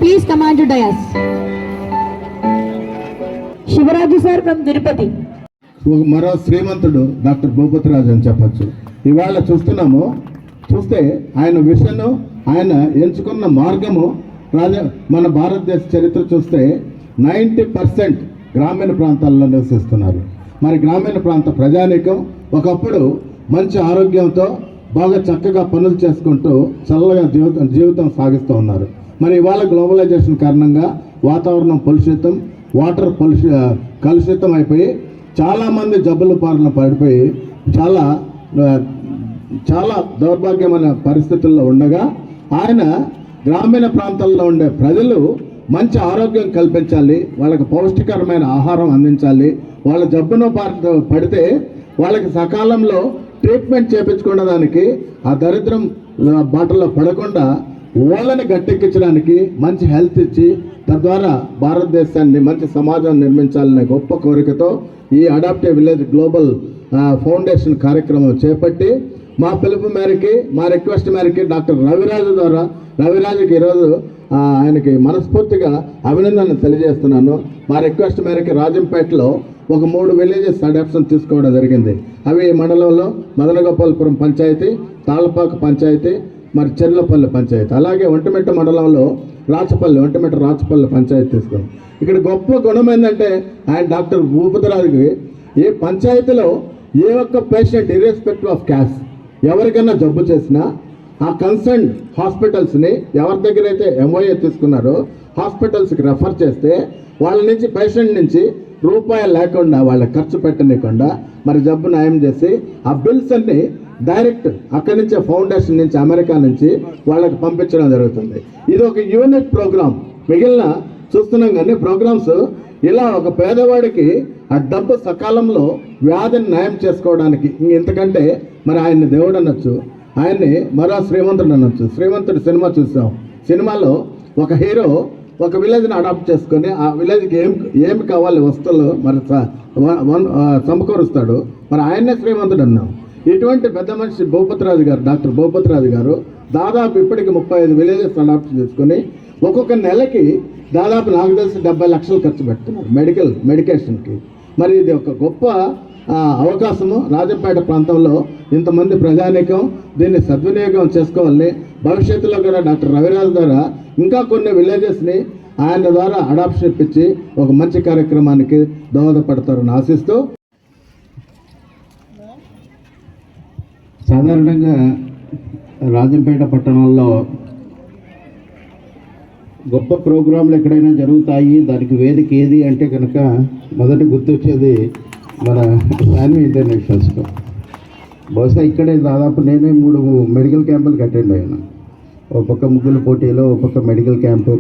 please come on to dais. Shivaraju sir from Tirupati. మరో శ్రీమంతుడు doctor Bhupathiraju అని చెప్పచ్చు. ఇవాళ చూస్తే ఆయన విషను, ఆయన ఎంచుకున్న మార్గము మన భారతదేశ చరిత్ర చూస్తే 90% గ్రామీణ ప్రాంతాల్లో నివసిస్తున్నారు. మరి గ్రామీణ ప్రాంత ప్రజానీకం ఒకప్పుడు మంచి ఆరోగ్యంతో బాగా చక్కగా పనులు చేసుకుంటూ చల్లగా జీవితం సాగిస్తూ ఉన్నారు. మరి ఇవాళ గ్లోబలైజేషన్ కారణంగా వాతావరణం వాటర్ కలుషితం అయిపోయి చాలామంది జబ్బుల బారిన పడిపోయి చాలా దౌర్భాగ్యమైన పరిస్థితుల్లో ఉండగా ఆయన గ్రామీణ ప్రాంతాల్లో ఉండే ప్రజలు మంచి ఆరోగ్యం కల్పించాలి, వాళ్ళకి పౌష్టికరమైన ఆహారం అందించాలి, వాళ్ళ జబ్బును పడితే వాళ్ళకి సకాలంలో ట్రీట్మెంట్ చేయించుకోవడానికి ఆ దరిద్రం బాటలో పడకుండా వాళ్ళని గట్టెక్కించడానికి మంచి హెల్త్ ఇచ్చి తద్వారా భారతదేశాన్ని మంచి సమాజం నిర్మించాలనే గొప్ప కోరికతో ఈ అడాప్టివ్ విలేజ్ గ్లోబల్ ఫౌండేషన్ కార్యక్రమం చేపట్టి మా పిలుపు మేరకి, మా రిక్వెస్ట్ మేరకి డాక్టర్ రవిరాజుకి ఈరోజు ఆయనకి మనస్ఫూర్తిగా అభినందనలు తెలియజేస్తున్నాను. మా రిక్వెస్ట్ మేరకి రాజంపేటలో ఒక 3 విలేజెస్ అడాప్షన్ తీసుకోవడం జరిగింది. అవి మండలంలో మదనగోపాలపురం పంచాయతీ, తాళ్ళపాక పంచాయతీ, మరి చెర్లపల్లి పంచాయతీ, అలాగే ఒంటిమిట్ట మండలంలో ఒంటిమిట్ట రాచపల్లి పంచాయతీ తీసుకున్నాం. ఇక్కడ గొప్ప గుణం ఏంటంటే ఆయన డాక్టర్ భూపతిరాజుకి ఏ పంచాయతీలో ఏ ఒక్క పేషెంట్ ఇర్రెస్పెక్టివ్ ఆఫ్ క్యాస్ట్ ఎవరికైనా జబ్బు చేసినా ఆ కన్సర్న్ హాస్పిటల్స్ని ఎవరి దగ్గర అయితే ఎంఓఏ తీసుకున్నారో హాస్పిటల్స్కి రెఫర్ చేస్తే వాళ్ళ నుంచి పేషెంట్ నుంచి రూపాయలు లేకుండా వాళ్ళ ఖర్చు పెట్టనీయకుండా మరి జబ్బు నయం చేసి ఆ బిల్స్ అన్ని డైరెక్ట్ అక్కడి నుంచే ఫౌండేషన్ నుంచి అమెరికా నుంచి వాళ్ళకి పంపించడం జరుగుతుంది. ఇది ఒక యూనిక్ ప్రోగ్రామ్. మిగిలిన చూస్తున్నాం కానీ ప్రోగ్రామ్స్ ఇలా ఒక పేదవాడికి ఆ డబ్బు సకాలంలో వ్యాధిని నయం చేసుకోవడానికి ఇంతకంటే మరి ఆయన్ని దేవుడు అనొచ్చు, ఆయన్ని మరో శ్రీమంతుడు అనొచ్చు. శ్రీమంతుడు సినిమా చూసాం. సినిమాలో ఒక హీరో ఒక విలేజ్ని అడాప్ట్ చేసుకొని ఆ విలేజ్కి ఏమి కావాలి వస్తువులు మరి సమకూరుస్తాడు. మరి ఆయన్నే శ్రీమంతుడు అన్నాం. ఇటువంటి పెద్ద మనిషి డాక్టర్ భూపతిరాజు గారు దాదాపు ఇప్పటికి 35 విలేజెస్ అడాప్ట్ చేసుకొని ఒక్కొక్క నెలకి దాదాపు నాకు తెలిసి 70 లక్షలు ఖర్చు పెడుతున్నారు మెడికేషన్కి. మరి ఇది ఒక గొప్ప అవకాశము. రాజంపేట ప్రాంతంలో ఇంతమంది ప్రజానీకం దీన్ని సద్వినియోగం చేసుకోవాలని, భవిష్యత్తులో కూడా డాక్టర్ రవిరాజు ద్వారా ఇంకా కొన్ని విలేజెస్ని ఆయన ద్వారా అడాప్షన్ ఇప్పించి ఒక మంచి కార్యక్రమానికి దోహదపడతారని ఆశిస్తూ, సాధారణంగా రాజంపేట పట్టణంలో గొప్ప ప్రోగ్రాంలు ఎక్కడైనా జరుగుతాయి, దానికి వేదిక ఏది అంటే కనుక మొదటి గుర్తొచ్చేది మన శాన్వి ఇంటర్నేషనల్ స్కూల్. బహుశా ఇక్కడే దాదాపు నేనే 3 మెడికల్ క్యాంపులకు అటెండ్ అయ్యాను. ఒక పక్క ముగ్గుల పోటీలో, ఒక పక్క మెడికల్ క్యాంపు.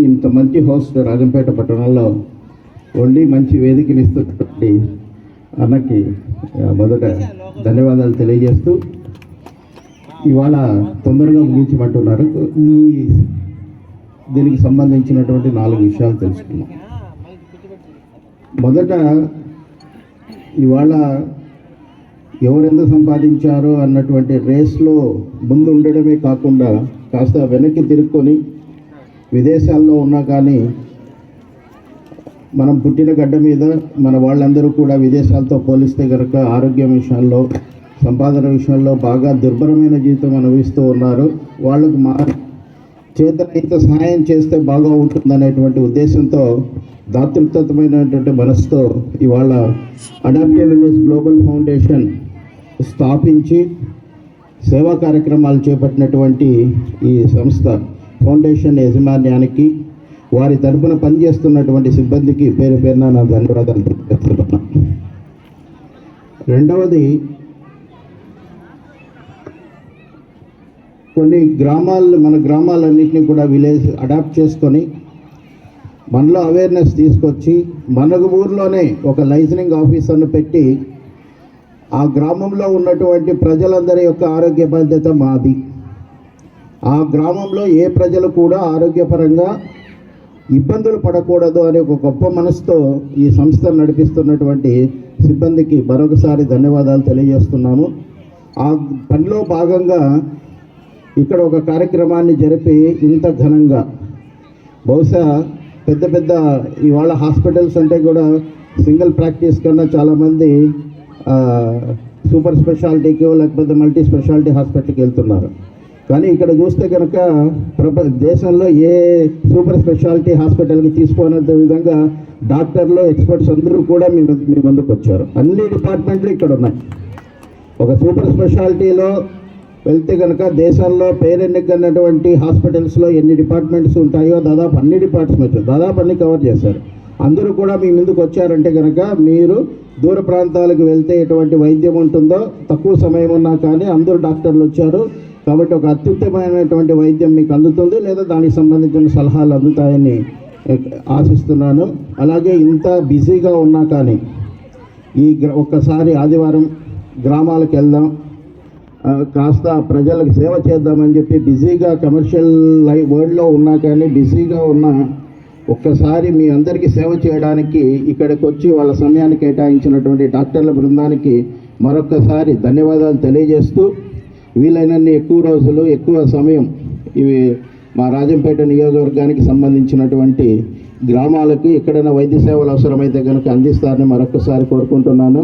ఇంత మంచి హోస్ట్ రాజంపేట పట్టణంలో ఉండి మంచి వేదికనిస్తున్నటువంటి అన్నకి మొదట ధన్యవాదాలు తెలియజేస్తూ, ఇవాళ తొందరగా ముగించమంటున్నారు. దీనికి సంబంధించినటువంటి 4 విషయాలు తెలుసుకున్నాం. మొదట ఇవాళ ఎవరెంత సంపాదించారో అన్నటువంటి రేస్లో ముందు ఉండడమే కాకుండా కాస్త వెనక్కి తిరుక్కొని విదేశాల్లో ఉన్నా కానీ మనం పుట్టిన గడ్డ మీద మన వాళ్ళందరూ కూడా విదేశాలతో పోలిస్తే కనుక ఆరోగ్యం విషయంలో, సంపాదన విషయంలో బాగా దుర్భరమైన జీవితం అనుభవిస్తూ ఉన్నారు. వాళ్ళకు మా చేతనైత సహాయం చేస్తే బాగా ఉంటుందనేటువంటి ఉద్దేశంతో, దాతృత్వమైనటువంటి మనసుతో ఇవాళ అడాప్టివ్ విలేజ్ గ్లోబల్ ఫౌండేషన్ స్థాపించి సేవా కార్యక్రమాలు చేపట్టినటువంటి ఈ సంస్థ ఫౌండేషన్ యాజమాన్యానికి, వారి తరపున పనిచేస్తున్నటువంటి సిబ్బందికి పేరు పేరున నా ధన్యవాదాలు తెలియజేస్తున్నాను. రెండవది, మన గ్రామాలన్నింటినీ కూడా విలేజ్ అడాప్ట్ చేసుకొని మనలో అవేర్నెస్ తీసుకొచ్చి మన ఊర్లోనే ఒక లైసెన్సింగ్ ఆఫీసర్ను పెట్టి ఆ గ్రామంలో ఉన్నటువంటి ప్రజలందరి యొక్క ఆరోగ్య బాధ్యత మాది. ఆ గ్రామంలో ఏ ప్రజలు కూడా ఆరోగ్యపరంగా ఇబ్బందులు పడకూడదు అనే ఒక గొప్ప మనసుతో ఈ సంస్థ నడిపిస్తున్నటువంటి సిబ్బందికి మరొకసారి ధన్యవాదాలు తెలియజేస్తున్నాము. ఆ పనిలో భాగంగా ఇక్కడ ఒక కార్యక్రమాన్ని జరిపి ఇంత ఘనంగా బహుశా పెద్ద పెద్ద ఇవాళ హాస్పిటల్స్ అంటే కూడా సింగిల్ ప్రాక్టీస్ కన్నా చాలామంది సూపర్ స్పెషాలిటీకి లేకపోతే మల్టీ స్పెషాలిటీ హాస్పిటల్కి వెళ్తున్నారు. కానీ ఇక్కడ చూస్తే కనుక దేశంలో ఏ సూపర్ స్పెషాలిటీ హాస్పిటల్కి తీసుకోనంత విధంగా డాక్టర్లు ఎక్స్పర్ట్స్ అందరూ కూడా మీ ముందుకు వచ్చారు. అన్ని డిపార్ట్మెంట్లు ఇక్కడ ఉన్నాయి. ఒక సూపర్ స్పెషాలిటీలో వెళ్తే కనుక దేశంలో పేరెన్నికన్నటువంటి హాస్పిటల్స్లో ఎన్ని డిపార్ట్మెంట్స్ ఉంటాయో దాదాపు అన్ని కవర్ చేశారు. అందరూ కూడా మీ ముందుకు వచ్చారంటే కనుక మీరు దూర ప్రాంతాలకు వెళ్తే ఎటువంటి వైద్యం ఉంటుందో తక్కువ సమయం ఉన్నా కానీ అందరూ డాక్టర్లు వచ్చారు కాబట్టి ఒక అత్యుత్తమైనటువంటి వైద్యం మీకు అందుతుంది, లేదా దానికి సంబంధించిన సలహాలు అందుతాయని ఆశిస్తున్నాను. అలాగే ఇంత బిజీగా ఉన్నా కానీ ఒక్కసారి ఆదివారం గ్రామాలకు వెళ్దాం, కాస్త ప్రజలకు సేవ చేద్దామని చెప్పి బిజీగా కమర్షియల్ వరల్డ్లో ఉన్నా కానీ బిజీగా ఉన్న ఒక్కసారి మీ అందరికీ సేవ చేయడానికి ఇక్కడికి వచ్చి వాళ్ళ సమయాన్ని కేటాయించినటువంటి డాక్టర్ల బృందానికి మరొక్కసారి ధన్యవాదాలు తెలియజేస్తూ, వీలైనన్ని ఎక్కువ రోజులు ఎక్కువ సమయం ఇవి మా రాజంపేట నియోజకవర్గానికి సంబంధించినటువంటి గ్రామాలకు ఎక్కడైనా వైద్య సేవలు అవసరమైతే కనుక అందిస్తారని మరొకసారి కోరుకుంటున్నాను.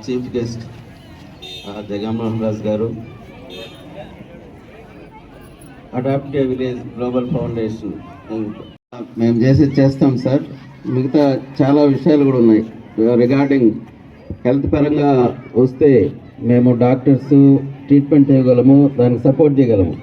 చీఫ్ గెస్ట్ జగన్మోహన్ రాజు గారు, అడాప్ట్ విలేజ్ గ్లోబల్ ఫౌండేషన్ మేము చేస్తాం సార్. మిగతా చాలా విషయాలు కూడా ఉన్నాయి రిగార్డింగ్ హెల్త్ పరంగా వస్తే మేము డాక్టర్స్ ట్రీట్మెంట్ చేయగలము, దానికి సపోర్ట్ చేయగలము.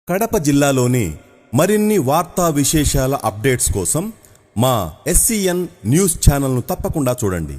కడప జిల్లాలోని మరిన్ని వార్తా విశేషాల అప్డేట్స్ కోసం మా SCN న్యూస్ ఛానల్ను తప్పకుండా చూడండి.